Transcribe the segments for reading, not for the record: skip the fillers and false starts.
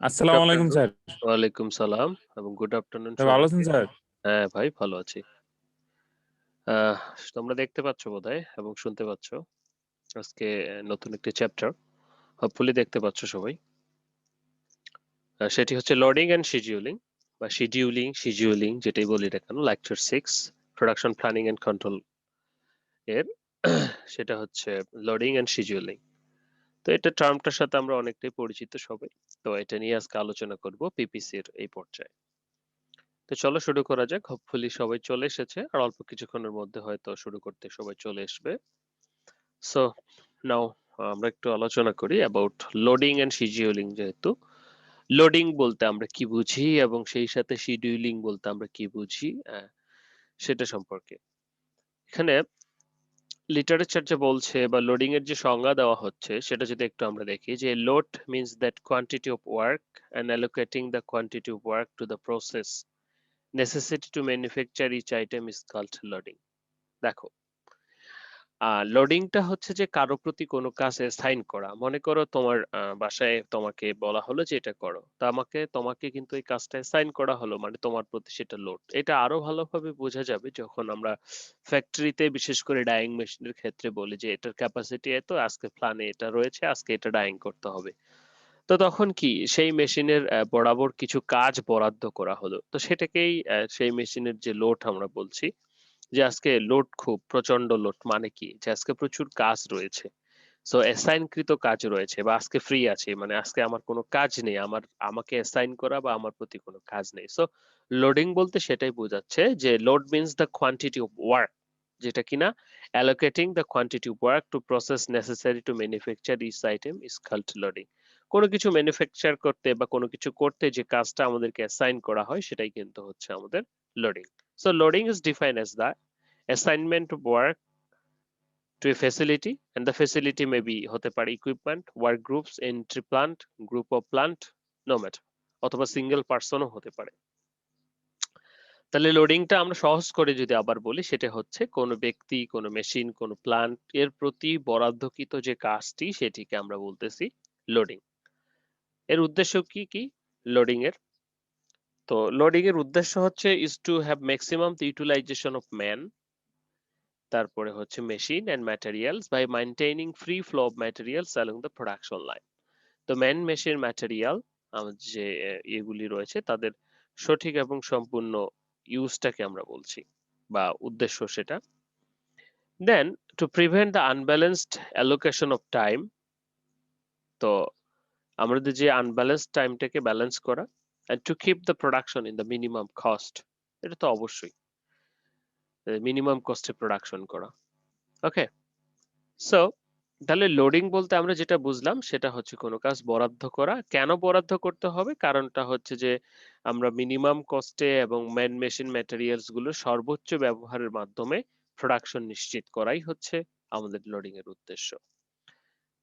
Good আসসালামু আলাইকুম afternoon. Sir. ওয়ালাইকুম সালাম এবং গুড আফটারনুন স্যার ভালো আছেন সবাইকে। স্যার? হ্যাঁ ভাই, ভালো আছি। আহ তোমরা দেখতে পাচ্ছ বোধহয় এবং শুনতে পাচ্ছ। আজকে নতুন একটি চ্যাপ্টার হোপফুলি দেখতে পাচ্ছ সবাই। সেটি হচ্ছে লোডিং এন্ড শিডিউলিং বা শিডিউলিং যেটাই বলি না কেন, lecture 6 production planning and control এর সেটা হচ্ছে লোডিং এন্ড শিডিউলিং। তো এটা টার্মটার সাথে আমরা অনেকটাই পরিচিত সবাই। তো এটা নিয়ে আজকে আলোচনা করব পিপিসির এই পর্যায়ে। তো চলো শুরু করা যাক। হোপফুলি সবাই চলে এসেছে আর অল্প কিছুক্ষণের মধ্যে হয়তো শুরু করতে সবাই চলে আসবে। সো নাও আমরা একটু আলোচনা করি অ্যাবাউট লোডিং এন্ড শিডিউলিং। যেহেতু লোডিং বলতে আমরা কি বুঝি এবং সেই সাথে শিডিউলিং বলতে আমরা কি বুঝি, সেটা সম্পর্কে এখানে লিটারেচার যে বলছে বা লোডিং এর যে সংজ্ঞা দেওয়া হচ্ছে সেটা যদি একটু আমরা দেখি, যে load means that quantity of work and allocating the quantity of work to the process necessity to manufacture each item is called loading. দেখো, লোডিংটা হচ্ছে যে কারো প্রতি কোনো কাজ অ্যাসাইন করা। মনে করো তোমার বাসায় তোমাকে বলা হলো যে এটা করো, তা তোমাকে কিন্তু এই কাজটা অ্যাসাইন করা হলো, মানে তোমার প্রতি সেটা লোড। এটা আরো ভালোভাবে বোঝা যাবে যখন আমরা ফ্যাক্টরিতে বিশেষ করে ডাইং মেশিনের ক্ষেত্রে বলি যে এটার ক্যাপাসিটি এত, আজকে প্ল্যানে এটা রয়েছে, আজকে এটা ডাইং করতে হবে। তো তখন কি সেই মেশিনের বরাবর কিছু কাজ বরাদ্দ করা হলো, তো সেটাকেই সেই মেশিনের যে লোড আমরা বলছি, যে আজকে লোড খুব প্রচন্ড লোড, মানে কি যে আজকে প্রচুর কাজ রয়েছে। সো অ্যাসাইনকৃত কাজ রয়েছে বা আজকে ফ্রি আছে, মানে আজকে আমার কোনো কাজ নেই, আমাকে অ্যাসাইন করা বা আমার প্রতি কোনো কাজ নেই। সো লোডিং বলতে সেটাই বোঝাচ্ছে যে load means the quantity of work, যেটা কিনা allocating the quantity of work to process necessary to manufacture each item is called loading. কোনো কিছু ম্যানুফ্যাকচার করতে বা কোনো কিছু করতে যে কাজটা আমাদেরকে অ্যাসাইন করা হয় সেটাই কিন্তু হচ্ছে আমাদের loading. So loading is defined as the assignment of work to a facility, and the facility may be হতে পারে equipment, work groups, entry plant, group of plant, no matter, অথবা সিঙ্গেল পার্সনও হতে পারে। তাহলে লোডিংটা আমরা সহজ করে যদি আবার বলি, সেটা হচ্ছে কোনো ব্যক্তি, কোনো মেশিন, কোনো প্লান্ট এর প্রতি বরাদ্দকৃত যে কাজটি সেটিকে আমরা বলতেছি লোডিং। এর উদ্দেশ্য কি কি লোডিং এর? তো লোডিং এর উদ্দেশ্য হচ্ছে is to have maximum utilisation of man, তারপরে হচ্ছে machine and materials by maintaining free flow of materials along the production line. তো ম্যান মেশিন ম্যাটেরিয়াল যে এগুলি রয়েছে তাদের সঠিক এবং সম্পূর্ণ ইউজটাকে আমরা বলছি বা উদ্দেশ্য সেটা। Then to prevent the unbalanced allocation of time, তো আমাদের যে আনব্যালেন্সড টাইমটাকে ব্যালেন্স করা, and to keep the production in the minimum cost, এটা তো অবশ্যই মিনিমাম কস্টে প্রোডাকশন করা। ওকে, সো তাহলে লোডিং বলতে আমরা যেটা বুঝলাম সেটা হচ্ছে কোনো কাজ বরাদ্দ করা। কেন বরাদ্দ করতে হবে? কারণটা হচ্ছে যে আমরা মিনিমাম কস্টে এবং ম্যান মেশিন ম্যাটেরিয়ালস গুলো সর্বোচ্চ ব্যবহারের মাধ্যমে প্রোডাকশন নিশ্চিত করাই হচ্ছে আমাদের লোডিং এর উদ্দেশ্য।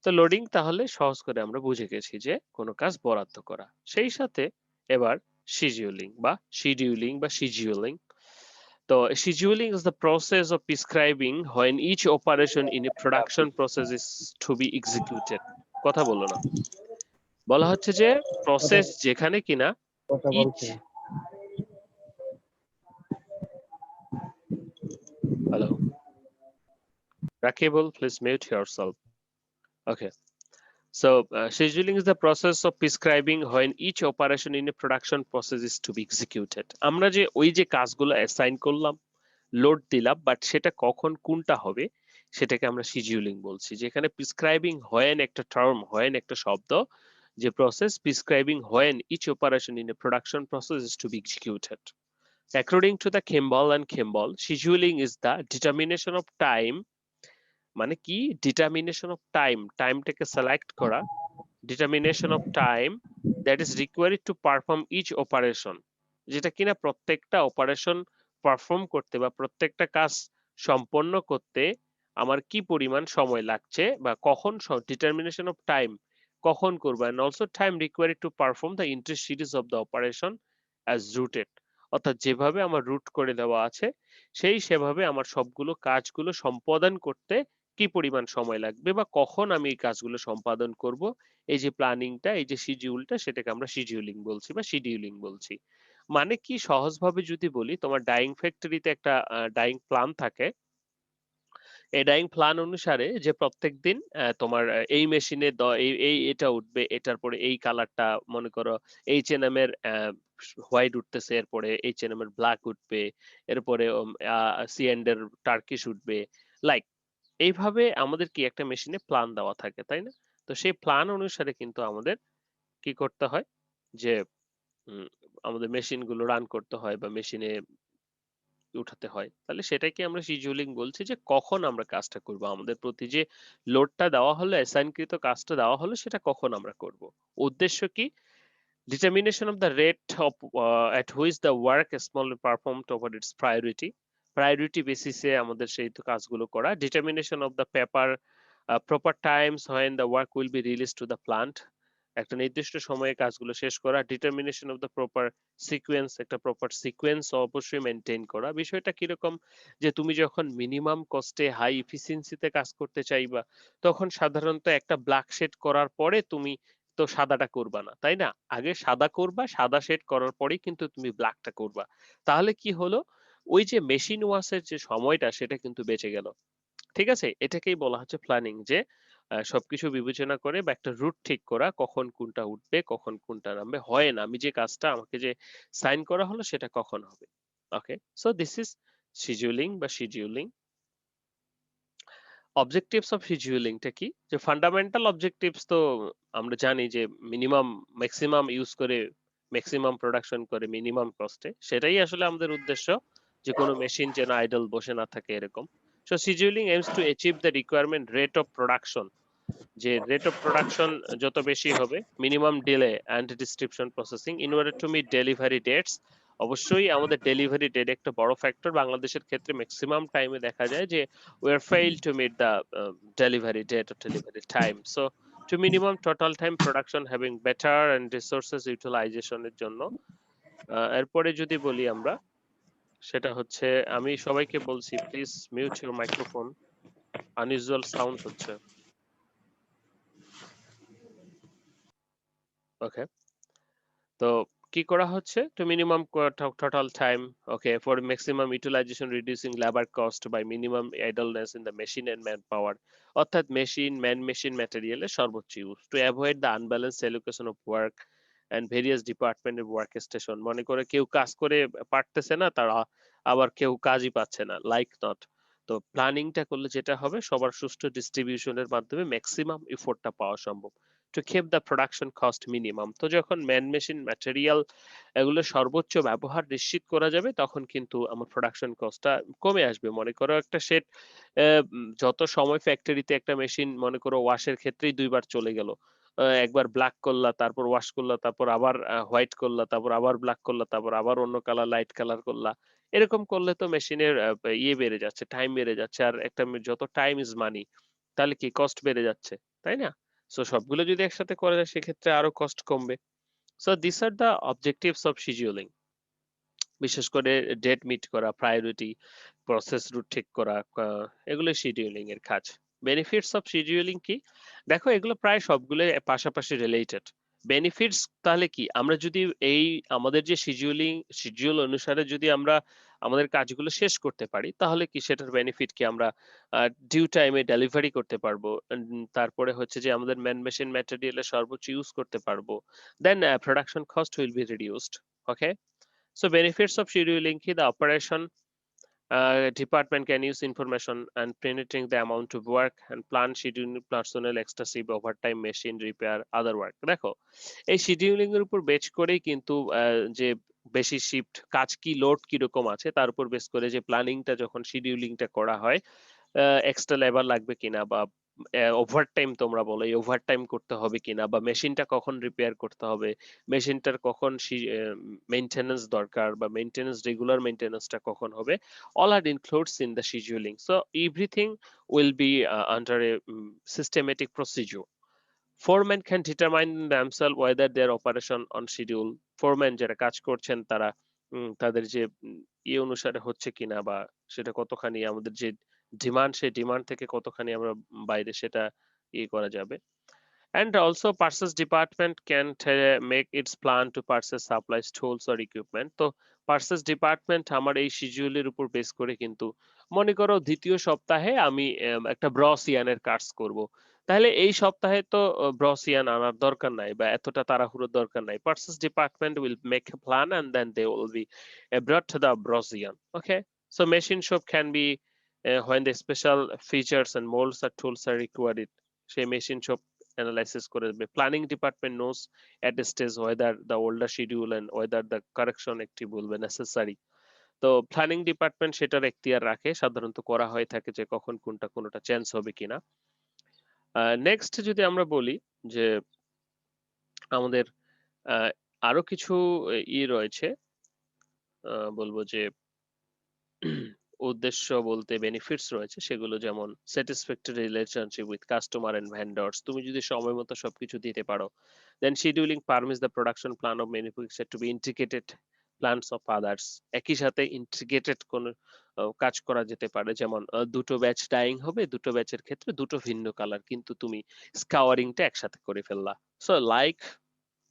তো লোডিং তাহলে সহজ করে আমরা বুঝে গেছি যে কোনো কাজ বরাদ্দ করা। সেই সাথে এবার শিডিউলিং। তো scheduling is the process of prescribing when each operation in a production process is to be executed. কথা বলো না। বলা হচ্ছে যে কথা প্রসেস যেখানে কিনা কথা ইচ, বলছে। Hello Rakibul, please mute yourself. Okay. So scheduling is the process of prescribing when each operation in a production process is to be executed. আমরা যে ওই যে কাজগুলো অ্যাসাইন করলাম, লোড দিলাম, বাট সেটা কখন কোনটা হবে সেটাকে আমরা শিডিউলিং বলছি। যেখানে প্রিসক্রাইবিং হোয়েন একটা টার্ম, হোয়েন একটা শব্দ, যে process prescribing when each operation in a production process is to be executed. According to the Kimball, scheduling is the determination of time, মানে কি ডিটারমিনেশন অফ টাইম, টাইমটাকে select করা, determination of time that is required to perform each operation, যেটা কিনা প্রত্যেকটা operation perform করতে বা প্রত্যেকটা কাজ সম্পন্ন করতে আমার কি পরিমাণ সময় লাগছে বা কখন, ডিটারমিনেশন অফ টাইম কখন করবো, and also time required to perform the inter series of the operation as routed, অর্থাৎ যেভাবে আমার রুট করে দেওয়া আছে সেভাবে আমার সবগুলো কাজগুলো সম্পাদন করতে কি পরিমাণ সময় লাগবে বা কখন আমি এই কাজগুলো সম্পাদন করব। এই যে প্ল্যানিংটা, এই যে শিডিউলটা সেটাকে আমরা শিডিউলিং বলছি বা শিডিউলিং বলছি। মানে কি সহজভাবে যদি বলি তোমার ডাইং ফ্যাক্টরিতে একটা ডাইং প্ল্যান থাকে। এই ডাইং প্ল্যান অনুসারে যে প্রত্যেকদিন তোমার এই মেশিনে এটা উঠবে, এটার পরে এই কালারটা মনে করো H&M এর হোয়াইট উঠতেছে, এরপরে H&M এর ব্ল্যাক উঠবে, এরপরে C&A এর টার্কিশ উঠবে। লাইক এইভাবে আমাদের কি একটা মেশিনে প্ল্যান দেওয়া থাকে, তাই না? তো সেই প্ল্যান অনুসারে কিন্তু আমাদের কি করতে হয় যে উম, আমাদের মেশিন গুলো রান করতে হয় বা মেশিনে উঠাতে হয়। তাহলে সেটাকে আমরা শিডিউলিং বলছি যে কখন আমরা কাজটা করব, আমাদের প্রতি যে লোডটা দেওয়া হলো, অ্যাসাইনকৃত কাজটা দেওয়া হলো সেটা কখন আমরা করব। উদ্দেশ্য কি? Determination of the rate of at which the work is small performed over its priority. Priority basis এ আমাদের সেই তো কাজগুলো করা। Determination of the proper times when the work will be released to the plant. একটা নির্দিষ্ট সময়ে কাজগুলো শেষ করা। Determination of the proper sequence, একটা proper sequence অবশ্যই মেনটেন করা। বিষয়টা কিরকম? যে তুমি যখন মিনিমাম কস্টে হাই এফিসিয়েন্সিতে কাজ করতে চাইবা, তখন সাধারণত একটা ব্ল্যাক শেড করার পরে তুমি তো সাদাটা করবা না, তাই না? আগে সাদা করবা, সাদা শেড করার পরেই কিন্তু তুমি ব্ল্যাকটা করবা। তাহলে কি হলো? ওই যে মেশিন ওয়াশের যে সময়টা সেটা কিন্তু বেঁচে গেল। ঠিক আছে? এটাকেই বলা হচ্ছে প্ল্যানিং, যে সবকিছু বিবেচনা করে বা একটা রুট ঠিক করা, কখন কোনটা উঠবে, কখন কোনটা নামবে। হয় না আমি যে কাজটা আমাকে যে সাইন করা হলো সেটা কখন হবে। ওকে? সো দিস ইজ শিডিউলিং বা শিডিউলিং। অবজেক্টিভস অফ শিডিউলিং টা কি? যে ফান্ডামেন্টাল অবজেক্টিভস তো আমরা জানি যে মিনিমাম ম্যাক্সিমাম ইউজ করে ম্যাক্সিমাম প্রোডাকশন করে মিনিমাম কস্টে, সেটাই আসলে আমাদের উদ্দেশ্য, যে কোনো মেশিন যেন আইডল বসে না থাকে এরকম। So scheduling aims to achieve the requirement rate of production, যে রেট অফ প্রোডাকশন যত বেশি হবে, minimum delay and description processing in order to meet delivery dates. অবশ্যই আমাদের ডেলিভারি ডেট একটা বড় ফ্যাক্টর। বাংলাদেশের ক্ষেত্রে ম্যাক্সিমাম টাইমে দেখা যায় যে we are failed to meet the delivery date or delivery time. So to minimum total time production having better and resources utilization এর জন্য। এরপরে যদি বলি আমরা, সেটা হচ্ছে, আমি সবাইকে বলছি please mute your microphone, unusual sound হচ্ছে। ওকে, তো কি করা হচ্ছে? To minimum total time, okay, for maximum utilisation reducing labour cost by minimum idleness in the machine and manpower. অর্থাৎ মেশিন ম্যাটেরিয়ালের সর্বোচ্চ use, to avoid the unbalance allocation of work and various ডিপার্টমেন্টের work station. মনে করে কেউ কাজ করে পারতেছে না, তারা আবার কেউ কাজই পাচ্ছে না, লাইক নট। তো প্ল্যানিংটা করলে যেটা হবে, সবার সুষ্ঠু ডিস্ট্রিবিউশনের মাধ্যমে ম্যাক্সিমাম এফোর্টটা পাওয়া সম্ভব, two keep the production cost minimum। তো যখন ম্যান মেশিন ম্যাটেরিয়াল এগুলো সর্বোচ্চ ব্যবহার নিশ্চিত করা যাবে, তখন কিন্তু আমার প্রোডাকশন কস্টটা কমে আসবে। মনে করো একটা সেট যত সময় ফ্যাক্টরিতে একটা মেশিন মনে করো ওয়াশের ক্ষেত্রেই ২ বার চলে গেল। একবার ব্ল্যাক করলা, তারপর ওয়াশ করলা, তারপর আবার হোয়াইট করলা, তারপর আবার ব্ল্যাক করলা, তারপর আবার অন্য কালার লাইট কালার করলা। এরকম করলে তো মেশিনের ইয়ে বেড়ে যাচ্ছে, টাইম বেড়ে যাচ্ছে। আর যত টাইম ইজ মানি, তাহলে কি কস্ট বেড়ে যাচ্ছে, তাই না? সো সবগুলো যদি একসাথে করা যায় সেক্ষেত্রে আরো কস্ট কমবে। So this are the objectives of scheduling. বিশেষ করে ডেট মিট করা, প্রায়োরিটি, প্রসেস রুট ঠিক করা, এগুলো শিডিউলিং এর কাজ। বেনিফিটস অফ শিডিউলিং কি? দেখো এগুলো প্রায় সবগুলো পাশাপাশি রিলেটেড। বেনিফিটস তাহলে কি? আমরা যদি এই আমাদের যে শিডিউল অনুসারে যদি আমরা আমাদের কাজগুলো শেষ করতে পারি, তাহলে কি সেটার বেনিফিট কি? আমরা ডিউ টাইমে ডেলিভারি করতে পারবো। তারপরে হচ্ছে যে আমাদের ম্যান মেশিন ম্যাটেরিয়ালের সর্বোচ্চ ইউজ করতে পারবো। Then production cost will be reduced. Okay? So benefits of scheduling ki, the operation department can use information and penetrating the amount of work and plan scheduling personnel excessive overtime machine repair other work। দেখো এই scheduling এর উপর বেচ করেই কিন্তু যে বেশি shift কাজ কি লোড কিরকম আছে তার উপর বেস করে যে প্ল্যানিংটা যখন শিডিউলিংটা করা হয়, এক্সট্রা লেবার লাগবে কিনা বা ওভারটাইম তোমরা বলো, এই ওভারটাইম করতে হবে কিনা, বা মেশিনটা কখন রিপেয়ার করতে হবে, মেশিনটার কখন মেইনটেনেন্স দরকার, বা রেগুলার মেইনটেনেন্সটা কখন হবে, all are includes in the scheduling. So everything will be under a systematic procedure. Foremen can determine themselves whether their operation on schedule. Foreman যারা কাজ করছেন তারা তাদের যে ইয়ে অনুসারে হচ্ছে কিনা, বা সেটা কতখানি আমাদের যে ডিমান্ড, সেই ডিমান্ড থেকে কতখানি আমরা বাইরে সেটা করা যাবে। And also purchase department can make its plan to purchase supplies, tools or equipment. তো purchase department আমার এই শিডিউলের উপর বেস করে কিন্তু মনে করো দ্বিতীয় সপ্তাহে আমি একটা ব্রসিয়ানের কাজ করব। তাহলে এই সপ্তাহে তো ব্রসিয়ান আনার দরকার নাই বা এতটা তাড়াহুড়োর দরকার নাই। Purchase department will make a plan and then they will be brought to the brosian. Okay, so machine shop can be when the special features and molds or tools are required. সেই machine shop analysis করে দেবে। Planning department knows at stage whether the older schedule and whether the correction একটি বলবে necessary. তো planning department সেটার এখতিয়ার রাখে, সাধারণত করা হয়ে থাকে যে কখন কোনটা চেঞ্জ হবে কিনা। নেক্সট যদি আমরা বলি যে আমাদের আহ, আরো কিছু রয়েছে, বলবো যে উদ্দেশ্য বলতে বেনিফিটস রয়েছে, সেগুলো যেমন satisfactory relationship with customer and vendors. তুমি যদি সময় মতো সবকিছু দিতে পারো, then scheduling permits the production plan of manufacture to be integrated plans of others. একই সাথে ইন্টিগ্রেটেড কোন কাজ করা যেতে পারে, যেমন দুটো ব্যাচ ডাইং হবে, দুটো ব্যাচের ক্ষেত্রে দুটো ভিন্ন কালার, কিন্তু তুমি স্কাওয়ারিংটা একসাথে করে ফেললা। So like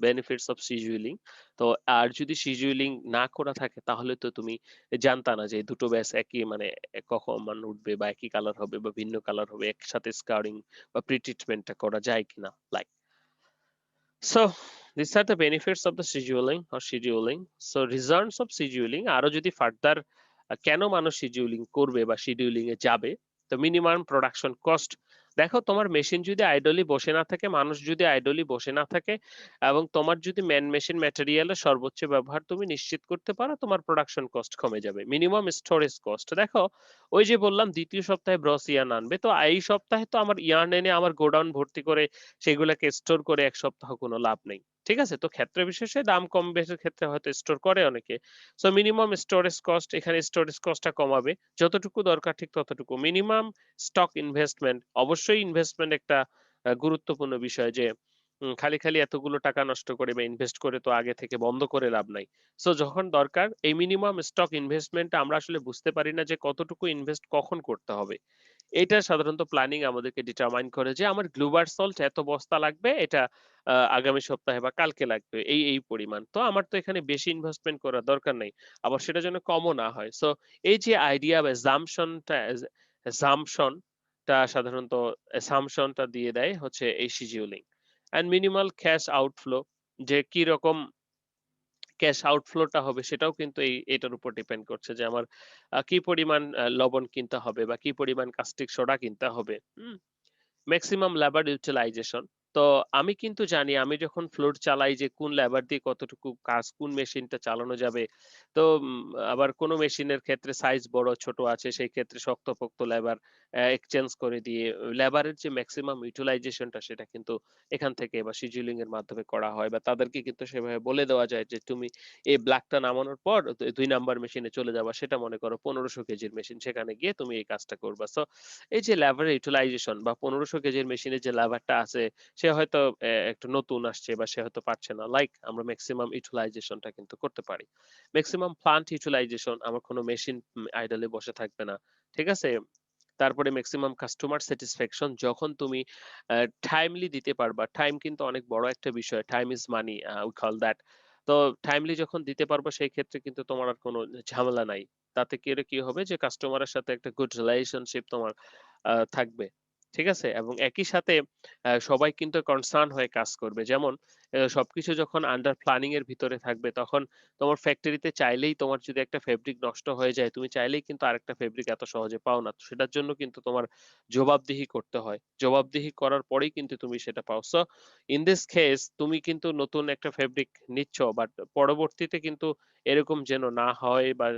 benefits of scheduling. তো আর যদি শিডিউলিং না করা থাকে তাহলে তো তুমি জানতা না যে এই দুটো ব্যাচ একই মানে কখন মানে উঠবে বা একই কালার হবে বা ভিন্ন কালার হবে, একসাথে স্কাউরিং বা প্রি ট্রিটমেন্টটা করা যায় কিনা, like. So these are the benefits of the scheduling. So results of scheduling, আরো যদি ফার্দার কেন মানুষ শিডিউলিং করবে বা শিডিউলিং এ যাবে, তো মিনিমাম প্রোডাকশন কস্ট। দেখো তোমার মেশিন যদি আইডলি বসে না থাকে, মানুষ যদি আইডলি বসে না থাকে, এবং তোমার যদি ম্যান মেশিন ম্যাটেরিয়ালের সর্বোচ্চ ব্যবহার তুমি নিশ্চিত করতে পারো, তোমার প্রোডাকশন কস্ট কমে যাবে। মিনিমাম স্টোরেজ কস্ট, দেখো ওই যে বললাম দ্বিতীয় সপ্তাহে ব্রস ইয়ার্ন আনবে, তো এই সপ্তাহে তো আমার ইয়ার্ন এনে আমার গোডাউন ভর্তি করে সেগুলোকে স্টোর করে এক সপ্তাহ কোনো লাভ নেই। ঠিক আছে, তো ক্ষেত্র বিশেষে দাম কম বেশির ক্ষেত্রে হয়তো স্টোর করে অনেকে। সো মিনিমাম স্টোরেজ কস্ট, এখানে স্টোরেজ কস্টটা কমাবে, যতটুকু দরকার ঠিক ততটুকু। মিনিমাম স্টক ইনভেস্টমেন্ট, অবশ্যই ইনভেস্টমেন্ট একটা গুরুত্বপূর্ণ বিষয়, যে খালি খালি এতগুলো টাকা নষ্ট করে বা ইনভেস্ট করে তো আগে থেকে বন্ধ করে লাভ নাই। সো যখন দরকার এই মিনিমাম স্টক ইনভেস্টমেন্ট আমরা আসলে বুঝতে পারি না যে কতটুকু ইনভেস্ট কখন করতে হবে। এটা সাধারণত প্ল্যানিং আমাদেরকে ডিটারমাইন করে যে আমার গ্লুবার সল্ট এত বস্তা লাগবে, এটা আগামী সপ্তাহে বা কালকে লাগবে এই পরিমাণ, তো আমার তো এখানে বেশি ইনভেস্টমেন্ট করার দরকার নেই, আবার সেটা যেন কমও না হয়। সো এই যে আইডিয়া বা এসাম্পশনটা সাধারণত এসাম্পশনটা দিয়ে দেয় হচ্ছে এই scheduling. And minimal cash outflow, যে কি রকম ক্যাশ আউটফ্লোটা হবে সেটাও কিন্তু এটার উপর ডিপেন্ড করছে যে আমার কি পরিমাণ লবণ কিনতে হবে বা কি পরিমাণ কাস্টিক সোডা কিনতে হবে। Maximum labour utilisation. তো আমি কিন্তু জানি আমি যখন ফ্লোর চালাই যে কোন লেবার দিয়ে কতটুকু কাজ, কোন মেশিনটা চালানো যাবে। তো আবার কোন মেশিনের ক্ষেত্রে সাইজ বড় ছোট আছে, সেই ক্ষেত্রে শক্তপোক্ত লেবার এক্সচেঞ্জ করে দিয়ে লেবারের যে ম্যাক্সিমাম ইউটিলাইজেশনটা সেটা কিন্তু এখান থেকে বা শিডিউলিং এর মাধ্যমে করা হয়, বা তাদেরকে কিন্তু সেভাবে বলে দেওয়া যায় যে তুমি এই ব্ল্যাকটা নামানোর পর 2 নাম্বার মেশিনে চলে যাবা, সেটা মনে করো 1500 কেজির মেশিন, সেখানে গিয়ে তুমি এই কাজটা করবা। সো এই যে লেভার ইউটিলাইজেশন বা 1500 কেজির মেশিনে যে লেভারটা আছে, সে হয়তো একটু নতুন আসছে বা সে হয়তো পারছে না, লাইক আমরা ম্যাক্সিমাম ইউটিলাইজেশনটা কিন্তু করতে পারি। ম্যাক্সিমাম প্লান্ট ইউটিলাইজেশন, আমার কোনো মেশিন আইডলে বসে থাকবে না। ঠিক আছে, তারপরে ম্যাক্সিমাম কাস্টমার স্যাটিসফ্যাকশন, যখন তুমি টাইমলি দিতে পারবা। টাইম কিন্তু অনেক বড় একটা বিষয়, time is money, we call that. তো টাইমলি যখন দিতে পারবা সেই ক্ষেত্রে কিন্তু তোমার আর কোনো ঝামেলা নাই। তাতে করে কি হবে যে কাস্টমারের সাথে একটা গুড রিলেশনশিপ তোমার থাকবে। ঠিক আছে, এবং একই সাথে সবাই কিন্তু কনসার্ন হয়ে কাজ করবে। যেমন সবকিছু যখন আন্ডার প্ল্যানিং এর ভিতরে থাকবে, তখন তোমার ফ্যাক্টরিতে চাইলেই তোমার যদি একটা ফেব্রিক নষ্ট হয়ে যায়, তুমি চাইলেই কিন্তু আরেকটা ফেব্রিক এত সহজে পাও না। তো সেটার জন্য কিন্তু তোমার জবাবদিহি করতে হয়। জবাবদিহি করার পরেই কিন্তু তুমি সেটা পাও। সো ইন দিস কেস তুমি কিন্তু নতুন একটা ফেব্রিক নিচ্ছ, বাট পরবর্তীতে কিন্তু এরকম যেন না হয় বা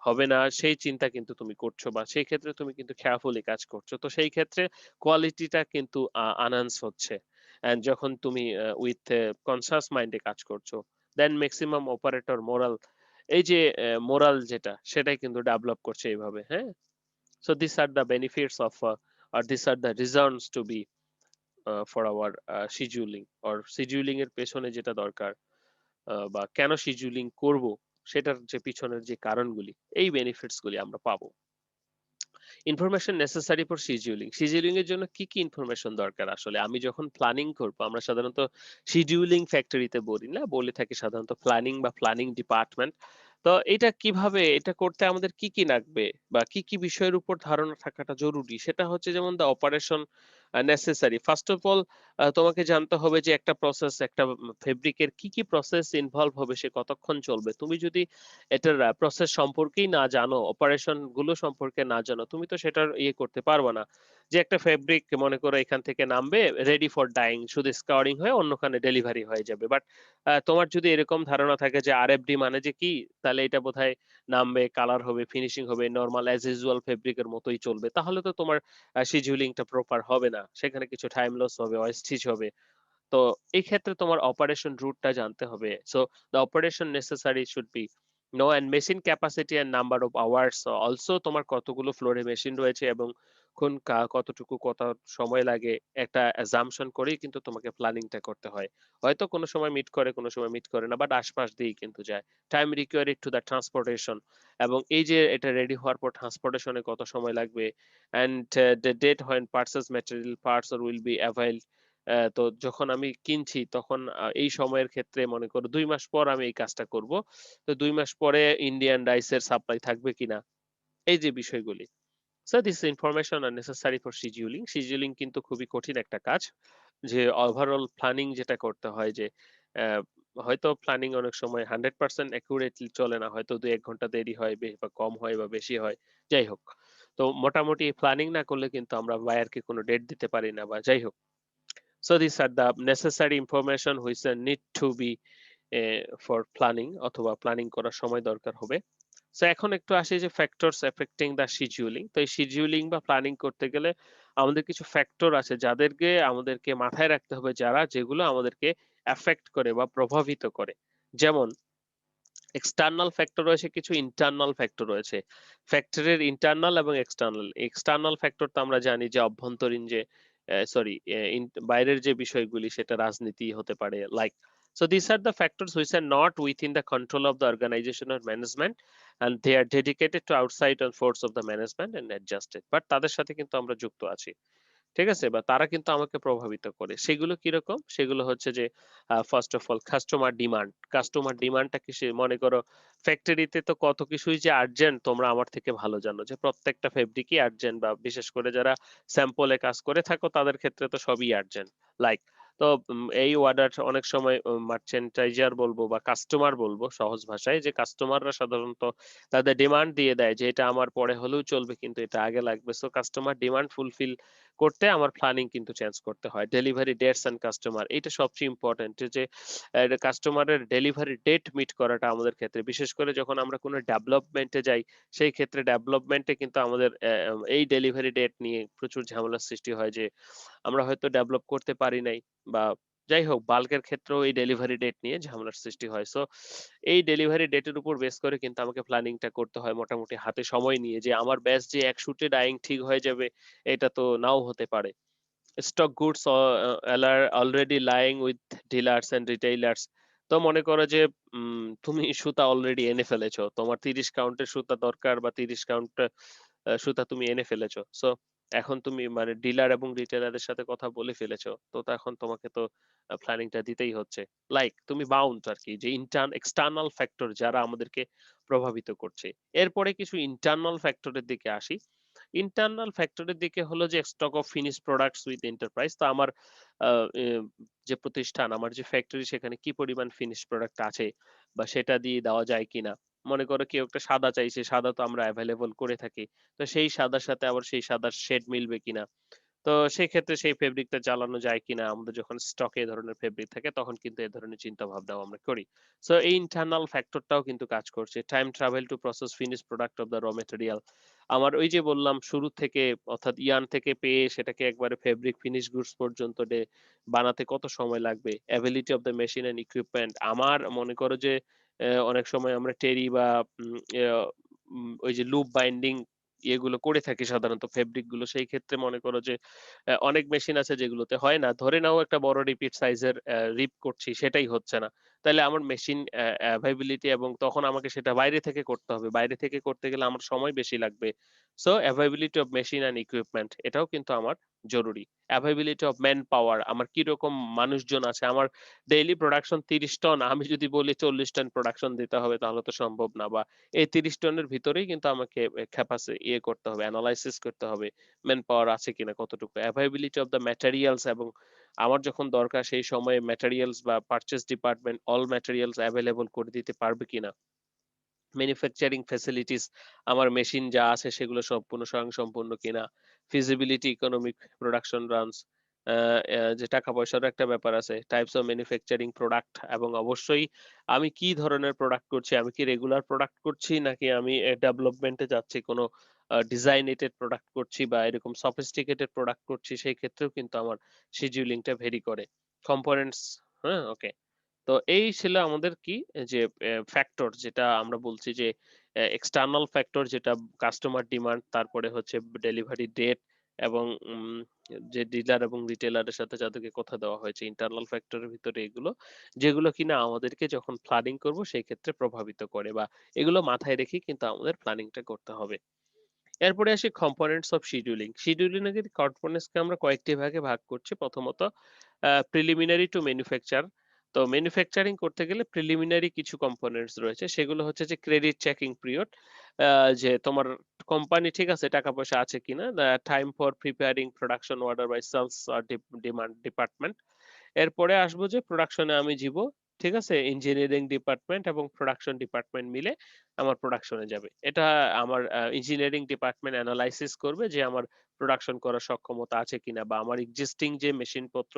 হবে না সেই চিন্তা কিন্তু তুমি করছো, বা সেই ক্ষেত্রে তুমি কিন্তু কেয়ারফুলি কাজ করছো। তো সেই ক্ষেত্রে কোয়ালিটিটা কিন্তু আনহান্স হচ্ছে। অ্যান্ড যখন তুমি উইথ কনসাস মাইন্ডে কাজ করছো, দেন ম্যাক্সিমাম অপারেটর মোরাল, এই যে মোরাল যেটা সেটাই কিন্তু ডেভেলপ করছে এইভাবে, হ্যাঁ। So this are the benefits of are this are the reasons to be for our scheduling or scheduling এর পেছনে যেটা দরকার, বা কেন শিডিউলিং করব, সেটার যে পিছনের যে কারণগুলি, এই বেনিফিটস গুলি আমরা পাবো। Information necessary for scheduling. Scheduling এর জন্য কি, কি ইনফরমেশন দরকার আসলে? আমি যখন প্ল্যানিং করব, আমরা সাধারণত শিডিউলিং ফ্যাক্টরিতে বলি না? বলে থাকি সাধারণত প্ল্যানিং বা প্ল্যানিং ডিপার্টমেন্ট। তো এটা কিভাবে এটা করতে আমাদের কি, কি লাগবে? বা কি, কি বিষয়ের উপর ধারণা থাকাটা জরুরি? সেটা হচ্ছে যেমন the operation necessary. First of all তোমাকে জানতে হবে যে একটা প্রসেস, একটা ফেব্রিকের কি, কি প্রসেস ইনভলভ হবে, সে কতক্ষণ চলবে। তুমি যদি এটার প্রসেস সম্পর্কেই না জানো, অপারেশন গুলো সম্পর্কে না জানো, তুমি তো সেটার করতে পারবা না। যে একটা ফেব্রিক মনে করো এখান থেকে নামবে, রেডি ফর ডাইং, শুধু স্কাউরিং হয়ে অন্যখানে ডেলিভারি হয়ে যাবে। বাট তোমার যদি এরকম ধারণা থাকে যে আরএফডি মানে যে কি? তাহলে এটা বোধহয় নামবে, কালার হবে, ফিনিশিং হবে, নরমাল অ্যাজ ইউজুয়াল ফেব্রিকের মতোই চলবে। তাহলে তো তোমার শিডিউলিং টা প্রপার হবে না। সেখানে কিছু টাইম লস হবে, ওয়েস্টেজ হবে। তো এই ক্ষেত্রে তোমার অপারেশন রুটটা জানতে হবে। So the operation necessary should be know and machine capacity and number of hours. Also তোমার কতগুলো ফ্লোরে মেশিন রয়েছে এবং কতটুকু কত সময় লাগে, একটা অ্যাজাম্পশন করেই কিন্তু তোমাকে প্ল্যানিংটা করতে হয়। হয়তো কোনো সময় মিট করে, কোনো সময় মিট করে না, বাট আশপাশ দিয়েই কিন্তু যায়। Time required to the transportation, এবং এই যে এটা রেডি হওয়ার পর ট্রান্সপোর্টেশনে কত সময় লাগবে, and the date when purchase material parts or will be availed. তো যখন আমি কিনছি তখন এই সময়ের ক্ষেত্রে মনে করো ২ মাস পর আমি এই কাজটা করব। তো ২ মাস পরে ইন্ডিয়ান রাইসের সাপ্লাই থাকবে কিনা? এই যে বিষয়গুলি। So this information are necessary for scheduling. Scheduling কিন্তু খুবই কঠিন একটা কাজ। যে ওভারঅল প্ল্যানিং যেটা করতে হয় যে অ্যা হয়তো প্ল্যানিং অনেক সময় 100% অ্যাকুরেটলি চলে না। হয়তো ২-১ ঘন্টা দেরি হয় বা কম হয় বা বেশি হয়। যাই হোক। তো মোটামুটি প্ল্যানিং না করলে কিন্তু আমরা বায়ারকে কোনো ডেট দিতে পারি না, বা যাই হোক। So these are the necessary information which need to be for planning, অথবা প্ল্যানিং করার সময় দরকার হবে। সো এখন একটু আসি যে ফ্যাক্টরস এফেক্টিং দ্য শিডিউলিং। তো এই শিডিউলিং বা প্ল্যানিং করতে গেলে আমাদের কিছু ফ্যাক্টর আছে যাদেরকে আমাদেরকে মাথায় রাখতে হবে, যেগুলো আমাদেরকে এফেক্ট করে বা প্রভাবিত করে। যেমন এক্সটার্নাল ফ্যাক্টর রয়েছে, কিছু ইন্টারনাল ফ্যাক্টর রয়েছে। ফ্যাক্টরের ইন্টারনাল এবং এক্সটার্নাল। এক্সটার্নাল ফ্যাক্টর তো আমরা জানি যে অভ্যন্তরীণ যে সরি বাইরের যে বিষয়গুলি, সেটা রাজনীতি হতে পারে, like so these are the factors which are not within the control of the organization or management, and they are dedicated to outside and force of the management and adjusted, but তাদের সাথে কিন্তু আমরা যুক্ত আছি। ঠিক আছে? বা তারা কিন্তু আমাকে প্রভাবিত করে। সেগুলো কিরকম? সেগুলো হচ্ছে যে first of all customer demand. Customer ডিমান্ডটা কিসে? মনে করো ফ্যাক্টরিতে তো কত কিছুই যে আর্জেন্ট তোমরা আমার থেকে ভালো জানো, যে প্রত্যেকটা ফেব্রিকই আর্জেন্ট, বা বিশেষ করে যারা স্যাম্পল এ কাজ করে থাকো তাদের ক্ষেত্রে তো সবই আর্জেন্ট। লাইক তো এই অর্ডার অনেক সময় মার্চেন্টাইজার বলবো বা কাস্টমার বলবো সহজ ভাষায়, যে কাস্টমাররা সাধারণত তাদের ডিমান্ড দিয়ে দেয় যে এটা আমার পরে হলেও চলবে কিন্তু এটা আগে লাগবে। সো কাস্টমার ডিমান্ড ফুলফিল করতে আমার প্ল্যানিং কিন্তু চেঞ্জ করতে হয়। ডেলিভারি ডেটস এন্ড কাস্টমার, এইটা সবচেয়ে ইম্পোর্টেন্ট, যে কাস্টমারের ডেলিভারি ডেট মিট করাটা আমাদের ক্ষেত্রে, বিশেষ করে যখন আমরা কোনো ডেভেলপমেন্টে যাই, সেই ক্ষেত্রে ডেভেলপমেন্টে কিন্তু আমাদের এই ডেলিভারি ডেট নিয়ে প্রচুর ঝামেলার সৃষ্টি হয়, যে আমরা হয়তো ডেভেলপ করতে পারি নাই, বা যাই হোক বাল্কের ক্ষেত্রেও এই ডেলিভারি ডেট নিয়ে ঝামেলার সৃষ্টি হয়। সো এই ডেলিভারি ডেটের উপর বেস করে কিন্তু আমাকে প্ল্যানিংটা করতে হয় মোটামুটি হাতে সময় নিয়ে, যে আমার ব্যাচ যে ১ শুটে ডাইং ঠিক হয়ে যাবে এটা তো নাও হতে পারে। Stock goods already lying with dealers and retailers. তো মনে করো যে তুমি সুতা অলরেডি এনে ফেলেছো। তোমার ৩০ কাউন্টের সুতা দরকার, বা ৩০ কাউন্ট সুতা তুমি এনে ফেলেছো। সো এখন তুমি মানে ডিলার এবং রিটেইলারের সাথে কথা বলে ফেলেছো। তো এখন তোমাকে তো প্ল্যানিংটা দিতেই হচ্ছে। লাইক তুমি বাউন্ড আরকি, যে এক্সটার্নাল ফ্যাক্টর যারা আমাদেরকে প্রভাবিত করছে। এরপরে কিছু ইন্টারনাল ফ্যাক্টরের দিকে আসি। ইন্টারনাল ফ্যাক্টরের দিকে হলো যে stock of finish products with enterprise. তো আমার আ এ যে প্রতিষ্ঠান, আমার যে ফ্যাক্টরি, সেখানে কি পরিমাণ ফিনিশ প্রোডাক্ট আছে, বা সেটা দিয়ে দেওয়া যায় কিনা। মনে করো কেউ একটা সাদা চাইছে, সাদা তো আমরা এভেইলেবল করে থাকি। তো সেই সাদার সাথে আবার সেই সাদার শেড মিলবে কিনা। তো সেক্ষেত্রে সেই ফেব্রিকটা চালানো যায় কিনা, আমাদের যখন স্টকে এ ধরনের ফেব্রিক থাকে তখন কিন্তু এ ধরনের চিন্তা ভাবনাও আমরা করি। সো এই ইন্টারনাল ফ্যাক্টরটাও কিন্তু কাজ করছে। Time travel to process finish product of the র ম্যাটেরিয়াল। আমার ওই যে বললাম শুরু থেকে, অর্থাৎ ইয়ার্ন থেকে পেয়ে সেটাকে একবারে ফেব্রিক ফিনিশ গুডস পর্যন্ত বানাতে কত সময় লাগবে। Ability of the machine and equipment. আমার মনে করো যে অনেক সময় আমরা টেরি বা উম ইয়া ওই যে লুপ বাইন্ডিং ইয়েগুলো করে থাকি সাধারণত ফেব্রিক গুলো। সেই ক্ষেত্রে মনে করো যে অনেক মেশিন আছে যেগুলোতে হয় না। ধরে নাও একটা বড় রিপিট সাইজের রিপ করছি, সেটাই হচ্ছে না। তো তাইলে আমার মেশিন অ্যাভাইবিলিটি এবং তখন আমাকে সেটা বাইরে থেকে করতে হবে। বাইরে থেকে করতে গেলে আমার সময় বেশি লাগবে। So availability of machine and equipment এটাও কিন্তু আমার জরুরি। অ্যাভাইবিলিটি অফ ম্যান পাওয়ার আমার কিরকম মানুষজন আছে। আমার ডেইলি প্রোডাকশন ৩০ টন। আমি যদি বলি ৪০ টন প্রোডাকশন দিতে হবে তাহলে তো সম্ভব না। বা এই ৩০ টনের ভিতরেই কিন্তু আমাকে করতে হবে, এনালাইসিস করতে হবে। ম্যান পাওয়ার আছে কিনা কতটুকু। অ্যাভাইবিলিটি অফ দ্যা ম্যাটেরিয়ালস এবং আমার যখন দরকার সেই সময়ে ম্যাটেরিয়ালস বা purchase department all materials available করে দিতে পারবে কিনা। ম্যানুফ্যাকচারিং ফ্যাসিলিটিস আমার মেশিন যা আছে সেগুলো সম্পূর্ণ স্বয়ংসম্পূর্ণ কিনা, ফিজিবিলিটি, ইকোনমিক প্রোডাকশন রানস, যে টাকা পয়সারও একটা ব্যাপার আছে, টাইপস অফ ম্যানুফ্যাকচারিং প্রোডাক্ট এবং অবশ্যই আমি কি ধরনের প্রোডাক্ট করছি, আমি কি রেগুলার প্রোডাক্ট করছি নাকি আমি ডেভেলপমেন্টে যাচ্ছি কোনো ডিজাইনেটেড প্রোডাক্ট করছি বা এরকম সফিস্টিকেটেড প্রোডাক্ট করছি সেই ক্ষেত্রেও কিন্তু আমার শিডিউলিংটা ভেরি করে। কম্পোনেন্টস, হ্যাঁ? ওকে। তো এই ছিল আমাদের কি যে ফ্যাক্টর যেটা আমরা বলছি যে এক্সটার্নাল ফ্যাক্টর যেটা কাস্টমার ডিমান্ড, তারপরে হচ্ছে ডেলিভারি ডেট এবং যে ডিলার এবং রিটেলারের সাথে যাদেরকে কথা দেওয়া হয়েছে ইন্টারনাল ফ্যাক্টরের ভিতরে এগুলো যেগুলো কিনা আমাদেরকে যখন প্ল্যানিং করব সেই ক্ষেত্রে প্রভাবিত করে বা এগুলো মাথায় রেখেই কিন্তু আমাদের প্ল্যানিংটা করতে হবে। এরপরে আসি কম্পোনেন্টস অফ শিডিউলিং। শিডিউলিং এর কম্পোনেন্টস কে আমরা কয়েকটি ভাগে ভাগ করছি। প্রথমত প্রিলিমিনারি টু ম্যানুফ্যাকচার। তো ম্যানুফ্যাকচারিং করতে গেলে প্রিলিমিনারি কিছু কম্পোনেন্টস রয়েছে। সেগুলো হচ্ছে যে ক্রেডিট চেকিং পিরিয়ড, আ যে তোমার কোম্পানি ঠিক আছে টাকা পয়সা আছে কিনা। The time for preparing production order by sales আর ডিমান্ড ডিপার্টমেন্ট। এরপরে আসবো যে প্রোডাকশনে আমি যাবো। ঠিক আছে? ইঞ্জিনিয়ারিং ডিপার্টমেন্ট এবং প্রোডাকশন ডিপার্টমেন্ট মিলে আমার প্রোডাকশনে যাবে। এটা আমার ইঞ্জিনিয়ারিং ডিপার্টমেন্ট এনালাইসিস করবে যে আমার প্রোডাকশন করার সক্ষমতা আছে কিনা বা আমার এক্সিস্টিং যে মেশিনপত্র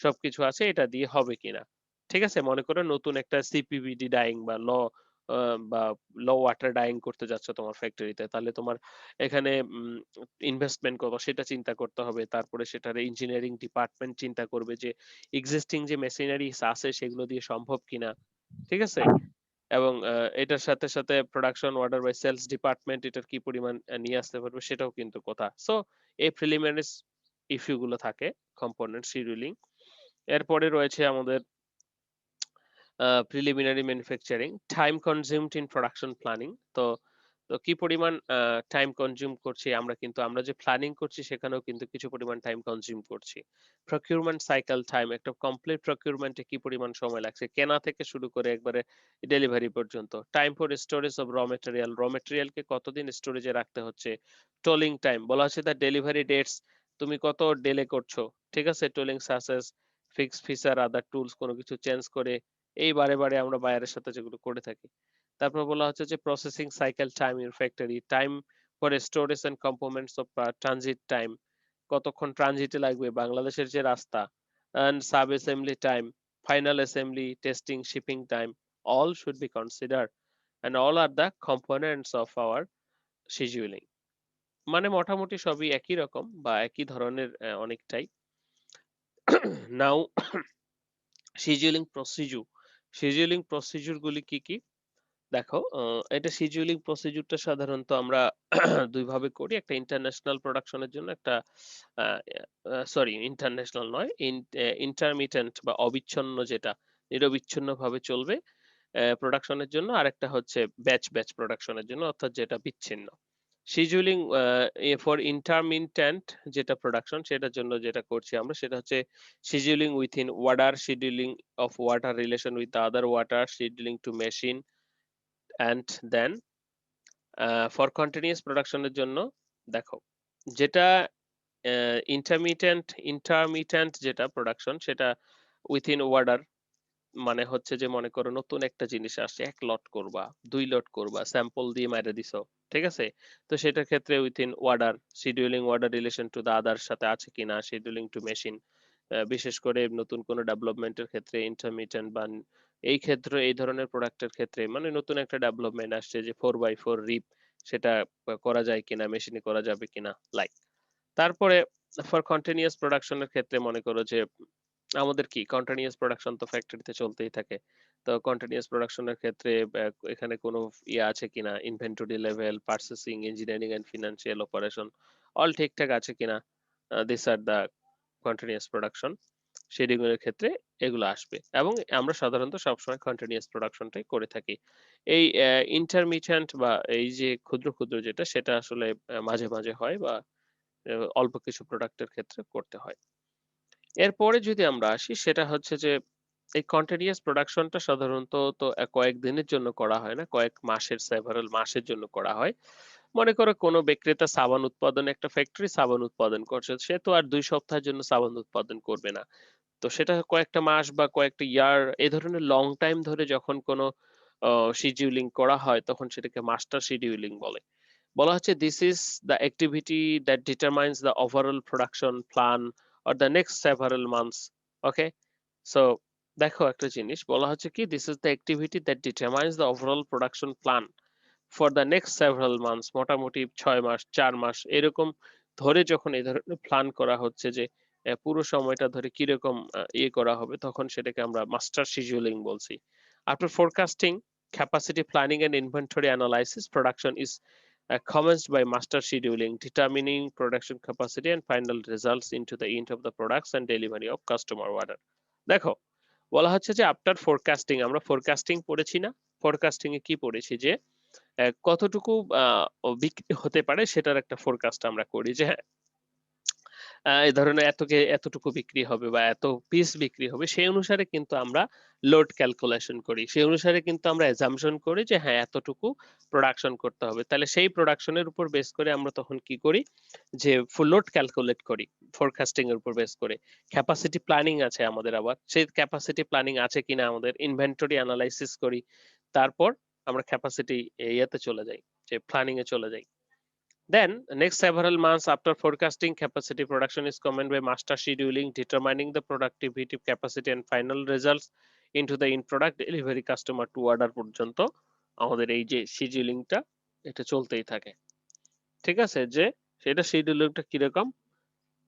সবকিছু আছে এটা দিয়ে হবে কিনা। ঠিক আছে? মনে করো নতুন একটা সিপিভিডি ডাইং বা আ বা ওয়াটার ডাইং করতে যাচ্ছ তোমার ফ্যাক্টরিতে। তাহলে তোমার এখানে ইনভেস্টমেন্ট কত সেটা চিন্তা করতে হবে। তারপরে সেটার ইঞ্জিনিয়ারিং ডিপার্টমেন্ট চিন্তা করবে যে এক্সিস্টিং যে মেশিনারিজ আছে সেগুলো দিয়ে সম্ভব কিনা। ঠিক আছে? এবং এটার সাথে, সাথে production order by sales department এটার কি পরিমাণ নিয়ে আসতে পারবে সেটাও কিন্তু কথা। সো এই প্রিলিমিনারিস ইস্যু গুলো থাকে কম্পোনেন্ট শিডিউলিং। এরপরে রয়েছে আমাদের preliminary manufacturing, time consumed in production planning. তো কি পরিমাণ টাইম কনজিউম করছি আমরা, কিন্তু আমরা যে প্ল্যানিং করছি সেখানেও কিন্তু কিছু পরিমাণ টাইম কনজিউম করছি। প্রকিউরমেন্ট সাইকেল টাইম, একটা কমপ্লিট প্রকিউরমেন্ট এ কি পরিমাণ সময় লাগছে কেনা থেকে শুরু করে একবারে ডেলিভারি পর্যন্ত। Time for storage of raw material কে কতদিন স্টোরেজে রাখতে হচ্ছে। টোলিং টাইম বলা হচ্ছে দ্য ডেলিভারি ডেটস, তুমি কত ডিলে করছো। ঠিক আছে? টোলিং সাসেস ফিক্স ফিচার আদার টুলস, কোনো কিছু চেঞ্জ করে এই বারে আমরা বায়ারের সাথে যেগুলো করে থাকি। তারপর বলা হচ্ছে যে processing cycle time in factory, time for storage and components of transit time, কতক্ষণ ট্রানজিটে লাগবে বাংলাদেশের যে রাস্তা, and sub assembly time, final assembly, testing, shipping time, all should be considered and all are the components of our scheduling. মানে মোটামুটি সবই একই রকম বা একই ধরনের অনেকটাই। নাও শিডিউলিং প্রসিডিউর, গুলি কি কি দেখো, এটা শিডিউলিং প্রসিডিউরটা সাধারণত আমরা দুই ভাবে করি। একটা ইন্টারন্যাশনাল প্রোডাকশনের জন্য, একটা সরি ইন্টারন্যাশনাল নয়, ইন্টারমিটেন্ট বা অবিচ্ছিন্ন, যেটা নিরবিচ্ছিন্ন ভাবে চলবে প্রোডাকশনের জন্য, আরেকটা হচ্ছে ব্যাচ প্রোডাকশনের জন্য, অর্থাৎ যেটা বিচ্ছিন্ন। শিডিউলিং ফর ইন্টারমিটেন্ট যেটা প্রোডাকশন সেটার জন্য যেটা করছি আমরা সেটা হচ্ছে scheduling within order, scheduling of order relation with other order, scheduling to machine and then for continuous প্রোডাকশনের জন্য দেখো, যেটা ইন্টারমিটেন্ট যেটা প্রোডাকশন সেটা উইথিন ওয়ার্ডার, মানে হচ্ছে যে মনে করো নতুন একটা জিনিস আসছে, ১ লট করবা, ২ লট করবা, স্যাম্পল দিয়ে মাইরা দিছো। ঠিক আছে? তো সেটার ক্ষেত্রে within order, scheduling order relation to the other সাথে আছে কিনা, শিডিউলিং টু মেশিন, বিশেষ করে নতুন কোনো ডেভেলপমেন্টের ক্ষেত্রে ইন্টারমিটেন্ট বা এই ক্ষেত্রে এই ধরনের প্রোডাক্টের ক্ষেত্রে মানে নতুন একটা ডেভেলপমেন্ট আসছে যে 4x4 রিপ, সেটা করা যায় কিনা, মেশিনে করা যাবে কিনা, লাইক। তারপরে ফর কন্টিনিউয়াস প্রোডাকশন এর ক্ষেত্রে মনে করো যে আমাদের কি কন্টিনিউয়াস প্রোডাকশন তো ফ্যাক্টরিতে চলতেই থাকে। তো কন্টিনিউয়াস প্রোডাকশন এর ক্ষেত্রে এখানে কোনো আছে কিনা, inventory level, purchasing, engineering and financial operation all ঠিকঠাক আছে কিনা, this are the continuous production. Scheduling এর ক্ষেত্রে এগুলো আসবে এবং আমরা সাধারণত সবসময় কন্টিনিউয়াস প্রোডাকশনটাই করে থাকি। এই ইন্টারমিটেন্ট বা এই যে ক্ষুদ্র, ক্ষুদ্র যেটা সেটা আসলে মাঝে, মাঝে হয় বা অল্প কিছু প্রোডাক্টের ক্ষেত্রে করতে হয়। এরপরে যদি আমরা আসি সেটা হচ্ছে যে এই কন্টিনিউয়াস প্রোডাকশনটা সাধারণত তো কয়েকদিনের জন্য করা হয় না, কয়েক মাসের সেভারাল মাসের জন্য করা হয়। মনে করো কোনো বিক্রেতা সাবান উৎপাদনে একটা ফ্যাক্টরি সাবান উৎপাদন করছে। সে তো আর ২ সপ্তাহের জন্য সাবান উৎপাদন করবে না। তো সেটা কয়েকটা মাস বা কয়েকটা ইয়ার এ ধরনের লং টাইম ধরে যখন কোনো শিডিউলিং করা হয় তখন সেটাকে মাস্টার শিডিউলিং বলে। বলা হচ্ছে this is the activity that determines the overall production plan or the next several months. Okay, so দেখো একটা জিনিস বলা হচ্ছে কি this is the activity that determines the overall production plan for the next several months, মোটামুটি 6 মাস 4 মাস এরকম ধরে যখন এই ধরনের প্ল্যান করা হচ্ছে যে পুরো সময়টা ধরে কিরকম ইয়ে করা হবে তখন সেটাকে আমরা মাস্টার শিডিউলিং বলছি। After forecasting, capacity planning and inventory analysis, production is commenced by master scheduling, determining production capacity and final results into the end of the products and delivery of customer order. দেখো বলা হচ্ছে যে after forecasting, আমরা forecasting পড়েছি না? Forecasting এ কি পড়েছি যে কতটুকু বিক্রি হতে পারে সেটার একটা ফোরকাস্ট আমরা করি যে হ্যাঁ, এই ধরনের এতটুকু বিক্রি হবে বা এত পিস বিক্রি হবে সেই অনুসারে কিন্তু আমরা লোড ক্যালকুলেশন করি। সেই অনুসারে কিন্তু আমরা অ্যাজাম্পশন করি যে হ্যাঁ, এতটুকু প্রোডাকশন করতে হবে। তাহলে সেই প্রোডাকশনের উপর বেস করে আমরা তখন কি করি যে ফুল লোড ক্যালকুলেট করি ফোরকাস্টিং এর উপর বেস করে। ক্যাপাসিটি প্ল্যানিং আছে আমাদের আবার। সেই ক্যাপাসিটি প্ল্যানিং আছে কিনা আমাদের ইনভেন্টরি এনালাইসিস করি। তারপর আমরা ক্যাপাসিটি ইয়েতে চলে যাই যে প্ল্যানিং এ চলে যাই। Then, next several months after forecasting, capacity production is common by master scheduling, determining the productivity, capacity, and final results into the in product delivery customer to order পর্যন্ত আমাদের এই যে শিডিউলিংটা এটা চলতেই থাকে। ঠিক আছে? যে সেটা শিডিউলিংটা কিরকম?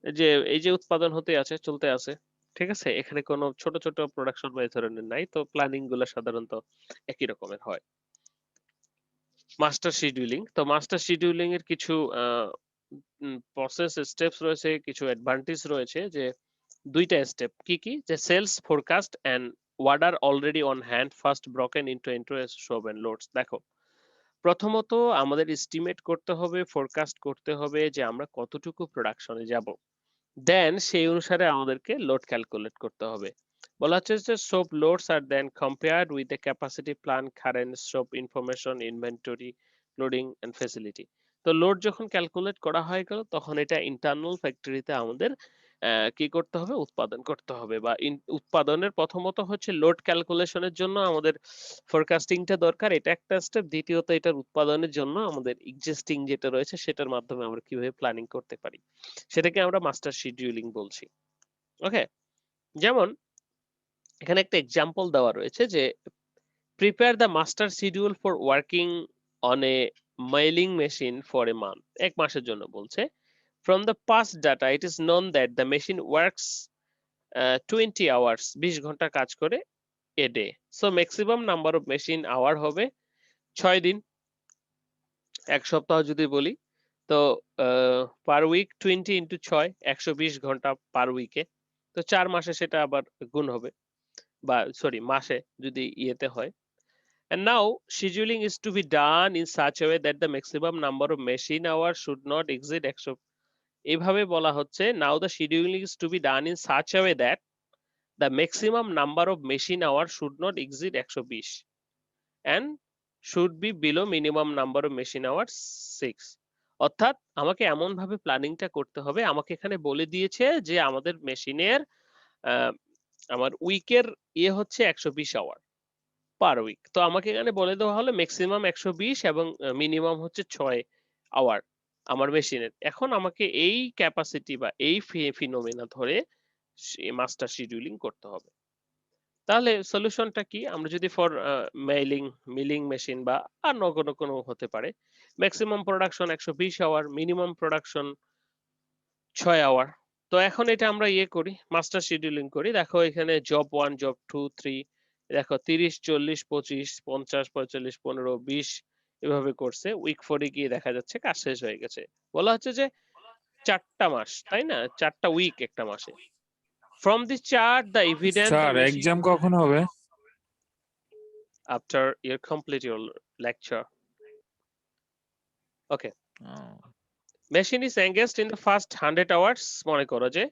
যে এই যে উৎপাদন হতে আছে, চলতে আছে। ঠিক আছে? এখানে কোনো ছোট, ছোট প্রোডাকশন বা এই ধরনের নাই। তো প্ল্যানিং গুলা সাধারণত একই রকমের হয়। Master scheduling. তো মাস্টার শিডিউলিং এর কিছু প্রসেস স্টেপস রয়েছে, কিছু অ্যাডভান্টেজ রয়েছে যে ২ টা স্টেপ। কি, কি? যে sales forecast and order already on hand first broken into shop and loads. দেখো, প্রথমত আমাদের এস্টিমেট করতে হবে, ফোরকাস্ট করতে হবে যে আমরা কতটুকু প্রোডাকশনে যাব। দেন সেই অনুসারে আমাদেরকে লোড ক্যালকুলেট করতে হবে। বলা হচ্ছে যে shop loads are then compared with the capacity plan current shop information inventory loading and facility. তো লোড যখন ক্যালকুলেট করা হয়ে গেল তখন এটা ইন্টারনাল ফ্যাক্টরিতে আমাদের কি করতে হবে উৎপাদন করতে হবে বা উৎপাদনের প্রথমত হচ্ছে লোড ক্যালকুলেশনের জন্য আমাদের ফোরকাস্টিংটা দরকার, এটা একটা স্টেপ। দ্বিতীয়ত এটার উৎপাদনের জন্য আমাদের এক্সিস্টিং যেটা রয়েছে সেটার মাধ্যমে আমরা কিভাবে প্ল্যানিং করতে পারি সেটাকে আমরা মাস্টার শিডিউলিং বলছি। ওকে, যেমন এখানে একটা এক্সাম্পল দেওয়া রয়েছে যে prepare the master schedule for working on a mailing machine for a month. ১ মাসের জন্য বলছে। From the past data it is known that the machine works 20 hours, ২০ ঘন্টা কাজ করে a day. So maximum number of machine hour হবে ৬ দিন। ১ সপ্তাহ যদি বলি তো পার উইক 20 ইনটু ৬ ১২০ ঘন্টা পার উইকে। তো ৪ মাসে সেটা আবার গুণ হবে বা সরি মাসে যদি ইয়েতে হয়। And now scheduling is to be done in such a way that the maximum number of machine hours should not exceed ১০০। এইভাবে বলা হচ্ছে now the scheduling is to be done in such a way that the maximum number of machine hours should not exceed ১২০ and should be below minimum number of machine hours 6। অর্থাৎ আমাকে এমন ভাবে প্ল্যানিংটা করতে হবে, আমাকে এখানে বলে দিয়েছে যে আমাদের মেশিনের আমার উইকের ইয়ে হচ্ছে ১২০ আওয়ার পার উইক। তো আমাকে এখানে বলে দেওয়া হলো মেক্সিমাম ১২০ এবং মিনিমাম হচ্ছে ৬ আওয়ার আমার মেশিনের। এখন আমাকে এই ক্যাপাসিটি বা এই ফিনোমেনা ধরে মাস্টার শিডিউলিং করতে হবে। তাহলে সলিউশনটা কি? আমরা যদি ফর মিলিং মেশিন বা অন্য কোনো হতে পারে। Maximum production ১২০ hour, minimum production ৬ hour. তো এখন এটা আমরা ইয়ে করি, মাস্টার শিডিউলিং করি। দেখো এখানে জব 1, জব 2, ৩ দেখো ৩০, ৪০, ২৫, ৫০, ৪৫, ১৫, ২০ এভাবে করছে। উইক 4 এ গিয়ে দেখা যাচ্ছে কাজ শেষ হয়ে গেছে। বলা হচ্ছে যে ৪ টা মাস, তাই না? ৪ টা উইক একটা মাসে। From this chart, the evidence the sir machine exam কখন হবে? after you complete your lecture. Okay. Machine is engaged in the first 100 hours. মনে করো যে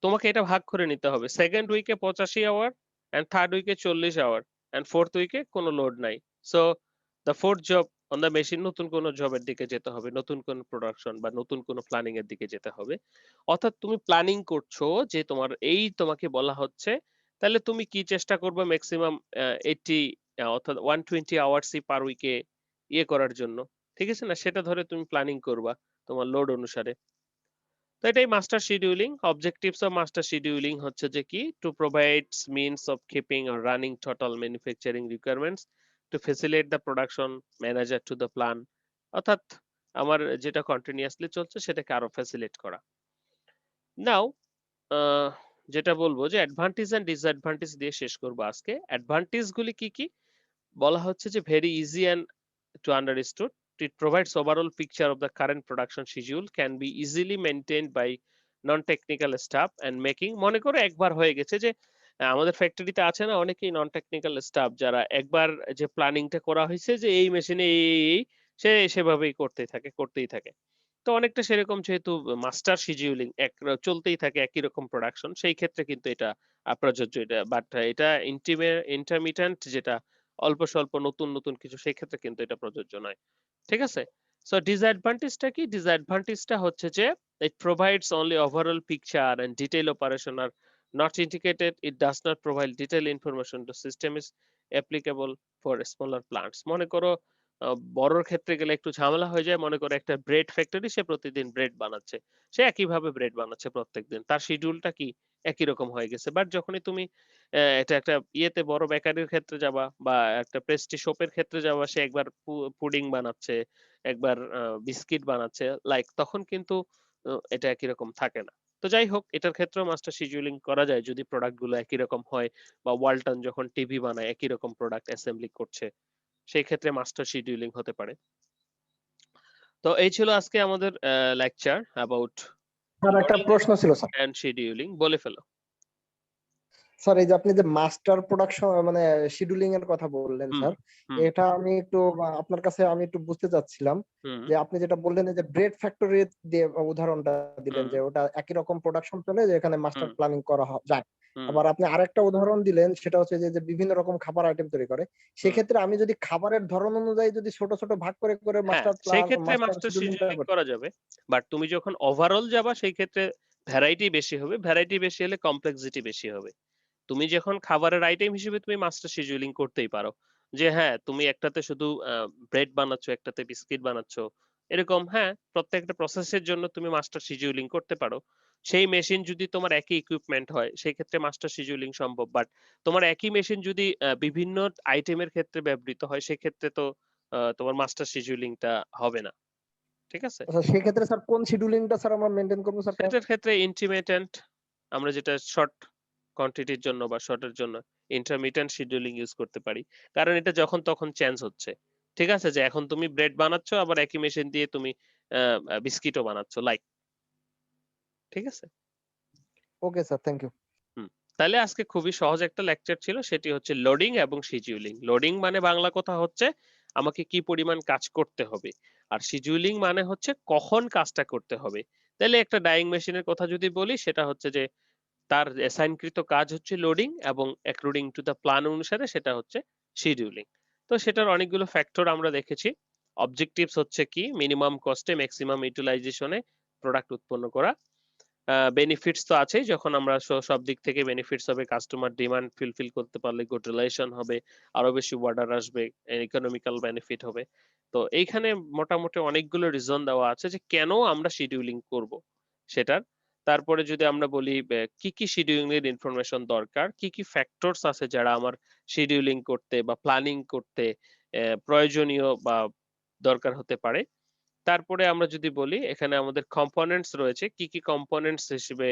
তোমাকে এটা ভাগ করে নিতে হবে। সেকেন্ড উইকে 85 আওয়ার এন্ড থার্ড উইকে 40 আওয়ার এন্ড ফোর্থ উইকে কোনো লোড নাই। So the fourth job on the machine নতুন কোনো জবের দিকে যেতে হবে, নতুন কোনো প্রোডাকশন বা নতুন কোনো প্ল্যানিং এর দিকে যেতে হবে। অর্থাৎ তুমি প্ল্যানিং করছো যে তোমার এই তোমাকে বলা হচ্ছে, তাহলে তুমি কি চেষ্টা করবে ম্যাক্সিমাম 80 অর্থাৎ 120 আওয়ার্সই পার উইকে ইয়ে করার জন্য। ঠিক আছে না? সেটা ধরে তুমি প্ল্যানিং করবা তোমার লোড অনুসারে। তো এটাই master scheduling. Objectives of master scheduling হচ্ছে যে কি, to provides means of keeping or running total manufacturing requirements to facilitate the production manager to the plan. অর্থাৎ আমার যেটা কন্টিনিউয়াসলি চলছে সেটাকে আরো ফ্যাসিলিটেট করা। নাও যেটা বলবো যে অ্যাডভান্টেজ এন্ড ডিসঅ্যাডভান্টেজ দিয়ে শেষ করবো আজকে। অ্যাডভান্টেজ গুলি কি কি বলা হচ্ছে যে very easy and to understood. It provides overall picture of the current production schedule, can be easily maintained by non-technical staff and making, মনে করো একবার হয়ে গেছে যে আমাদের ফ্যাক্টরিতে আছে না অনেকেই নন টেকনিক্যাল স্টাফ, যারা একবার যে প্ল্যানিংটা করা হয়েছে যে এই মেশিনে এই সে সেভাবেই করতেই থাকে। তো অনেকটা সেরকম, যেহেতু মাস্টার শিডিউলিং চলতেই থাকে একই রকম প্রোডাকশন, সেই ক্ষেত্রে কিন্তু এটা প্রযোজ্য। এটা বাট এটা ইন্টারমিটেন্ট, যেটা অল্প স্বল্প নতুন নতুন কিছু, সেই ক্ষেত্রে কিন্তু এটা প্রযোজ্য নয়। ঠিক আছে? সো ডিসঅ্যাডভান্টেজটা কি? ডিসঅ্যাডভান্টেজটা হচ্ছে যে it provides only overall picture and detail operation are not indicated. It does not provide detailed information. The system is applicable for smaller plants. মনে করো বড়র ক্ষেত্রে গেলে একটু ঝামেলা হয়ে যায়। মনে করো একটা ব্রেড ফ্যাক্টরি, সে প্রতিদিন ব্রেড বানাচ্ছে, সে একইভাবে ব্রেড বানাচ্ছে প্রত্যেকদিন, তার শিডিউলটা কি একই রকম হয়ে গেছে। বাট যখনই তুমি এটা একটা ইয়েতে বড় বেকারির ক্ষেত্রে যাবা বা একটা পেস্ট্রি শপের ক্ষেত্রে যাবা, সে একবার পুডিং বানাচ্ছে, একবার বিস্কিট বানাচ্ছে, লাইক তখন কিন্তু এটা একই রকম থাকে না। তো যাই হোক, এটার ক্ষেত্রেও মাস্টার শিডিউলিং করা যায় যদি প্রোডাক্ট গুলো একই রকম হয়, বা ওয়ালটন যখন টিভি বানায় একই রকম প্রোডাক্ট অ্যাসেম্বলি করছে, সেই ক্ষেত্রে মাস্টার শিডিউলিং হতে পারে। তো এই ছিল আজকে আমাদের লেকচার অ্যাবাউট স্যার একটা লোডিং প্রশ্ন ছিল স্যার। And scheduling. বলে ফেলো। স্যার এই যে আপনি যে মাস্টার প্রোডাকশন মানে শিডিউলিং এর কথা বললেন হুম স্যার, হুম এটা আমি একটু আপনার কাছে আমি একটু বুঝতে চাচ্ছিলাম হুম যে আপনি যেটা বললেন যে ব্রেড ফ্যাক্টরি দিয়ে উদাহরণটা দিলেন হুম যে ওটা একই রকম প্রোডাকশন চলে, যে এখানে মাস্টার হুম প্ল্যানিং করা যায়। হুম আবার আপনি আরেকটা উদাহরণ দিলেন, সেটা হচ্ছে যে যে বিভিন্ন রকম খাবার আইটেম তৈরি করে, হুম। সেক্ষেত্রে আমি যদি খাবারের ধরন অনুযায়ী যদি ছোট ছোট ভাগ করে করে হ্যাঁ, মাস্টার সেই প্ল্যান ক্ষেত্রে মাস্টার মাস্টার শিডিউলিংটা শিডিউলিং করি। করা যাবে। বাট তুমি যখন ওভারঅল যাবা, সেই ক্ষেত্রে ভ্যারাইটি বেশি হবে। ভ্যারাইটি বেশি হলে কমপ্লেক্সিটি বেশি হবে। তুমি যখন খাবারের আইটেম হিসেবে তুমি মাস্টার শিডিউলিং করতেই পারো, যে হ্যাঁ তুমি একটাতে শুধু ব্রেড বানাচ্ছো, একটাতে বিস্কিট বানাচ্ছো, এরকম। হ্যাঁ, প্রত্যেকটা প্রসেসের জন্য তুমি মাস্টার শিডিউলিং করতে পারো। সেই মেশিন যদি তোমার একই ইকুইপমেন্ট হয়, সেই ক্ষেত্রে মাস্টার শিডিউলিং সম্ভব। বাট তোমার একই মেশিন যদি বিভিন্ন আইটেমের ক্ষেত্রে ব্যবহৃত হয়, সেক্ষেত্রে তো তোমার মাস্টার শিডিউলিংটা হবে না। ঠিক আছে? আচ্ছা, সেক্ষেত্রে স্যার কোন শিডিউলিংটা স্যার আমরা মেনটেন করবো স্যার? সেটার ক্ষেত্রে ইন্টিমেটেন্ট, আমরা যেটা শর্ট কোয়ান্টিটির জন্য বা শর্টের জন্য ইন্টারমিটেন্ট শিডিউলিং ইউজ করতে পারি। কারণ এটা যখন তখন চেঞ্জ হচ্ছে। ঠিক আছে? যে এখন তুমি ব্রেড বানাচ্ছ, আবার একই মেশিন দিয়ে তুমি বিস্কিটও বানাচ্ছ, লাইক। ঠিক আছে? Okay sir, thank you. হুম। তাহলে আজকে খুবই সহজ একটা লেকচার ছিল, সেটি হচ্ছে লোডিং এবং শিডিউলিং। লোডিং মানে বাংলা কথা হচ্ছে আমাকে কি পরিমাণ কাজ করতে হবে, আর শিডিউলিং মানে হচ্ছে কখন কাজটা করতে হবে। তাহলে একটা ডাইং মেশিনের কথা যদি বলি, সেটা হচ্ছে যে তার অ্যাসাইনকৃত কাজ হচ্ছে লোডিং, এবং অ্যাকর্ডিং টু দ্য প্ল্যান অনুসারে সেটা হচ্ছে শিডিউলিং। তো সেটার অনেকগুলো ফ্যাক্টর আমরা দেখেছি। অবজেক্টিভস হচ্ছে কি, মিনিমাম কস্টে ম্যাক্সিমাম ইউটিলাইজেশনে প্রোডাক্ট উৎপন্ন করা। বেনিফিটস তো আছেই, যখন আমরা সব দিক থেকে বেনিফিটস হবে, কাস্টমার ডিমান্ড ফুলফিল করতে পারলে গুড রিলেশন হবে, আরো বেশি অর্ডার আসবে, ইকোনমিক্যাল বেনিফিট হবে। তো এইখানে মোটামুটি অনেকগুলো রিজন দেওয়া আছে যে কেন আমরা শিডিউলিং করব সেটার। তারপরে যদি আমরা বলি কি কি শিডিউলিং এর ইনফরমেশন দরকার, কি কি ফ্যাক্টরস আছে যারা আমার শিডিউলিং করতে বা প্ল্যানিং করতে প্রয়োজনীয় বা দরকার হতে পারে। তারপরে আমরা যদি বলি এখানে আমাদের কম্পোনেন্টস রয়েছে, কি কি কম্পোনেন্টস হিসেবে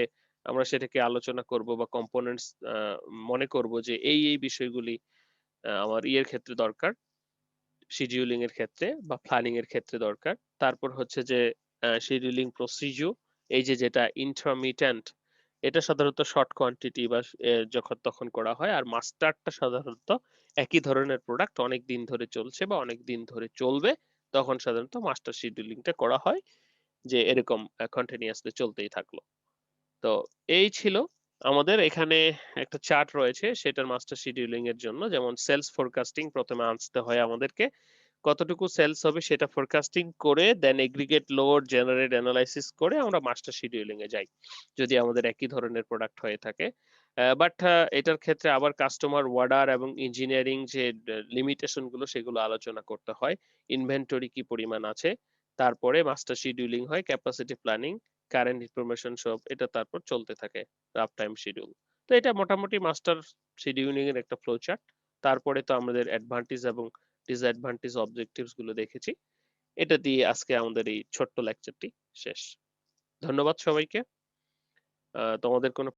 আমরা সেটাকে আলোচনা করব বা কম্পোনেন্টস মনে করব যে এই বিষয়গুলি আমার ইয়ের ক্ষেত্রে দরকার, শিডিউলিং এর ক্ষেত্রে বা প্ল্যানিং এর ক্ষেত্রে দরকার। তারপর হচ্ছে যে শিডিউলিং প্রসিডিউর, এই যে যেটা ইন্টারমিটেন্ট এটা সাধারণত শর্ট কোয়ান্টিটি বা যখন তখন করা হয়। আর মাস্টারটা সাধারণত একই ধরনের প্রোডাক্ট অনেকদিন ধরে চলছে বা অনেকদিন ধরে চলবে। তখন সাধারণত মাস্টার শিডিউলিংটা করা হয় যে এরকম কন্টিনিউয়াসলি চলতেই থাকলো। তো এই ছিল আমাদের এখানে একটা চার্ট রয়েছে সেটার মাস্টার শিডিউলিং এর জন্য। যেমন সেলস ফোরকাস্টিং ১ম এ আনতে হয় আমাদেরকে। কতটুকু সেলস হবে সেটা ফোরকাস্টিং করে দেন এগ্রিগেট লোড, জেনারেট এনালাইসিস করে আমরা মাস্টার শিডিউলিং এ যাই। যদি আমাদের একই ধরনের প্রোডাক্ট হয়ে থাকে। বাট এটার ক্ষেত্রে আবার কাস্টমার অর্ডার এবং ইঞ্জিনিয়ারিং যে লিমিটেশন গুলো সেগুলো আলোচনা করতে হয়। ইনভেন্টরি কি পরিমাণ আছে। তারপরে মাস্টার শিডিউলিং হয়, ক্যাপাসিটি প্ল্যানিং, কারেন্ট ইনফরমেশন সব এটা তারপর চলতে থাকে। Rough time schedule. তো এটা মোটামুটি মাস্টার শিডিউলিং এর একটা ফ্লো চার্ট। তারপরে তো আমাদের অ্যাডভান্টেজ এবং ডিসঅ্যাডভান্টেজ অবজেক্টিভস গুলো দেখেছি। এটা দিয়ে আজকে আমাদের এই ছোট্ট লেকচারটি শেষ। ধন্যবাদ সবাইকে। তোমাদের কোনো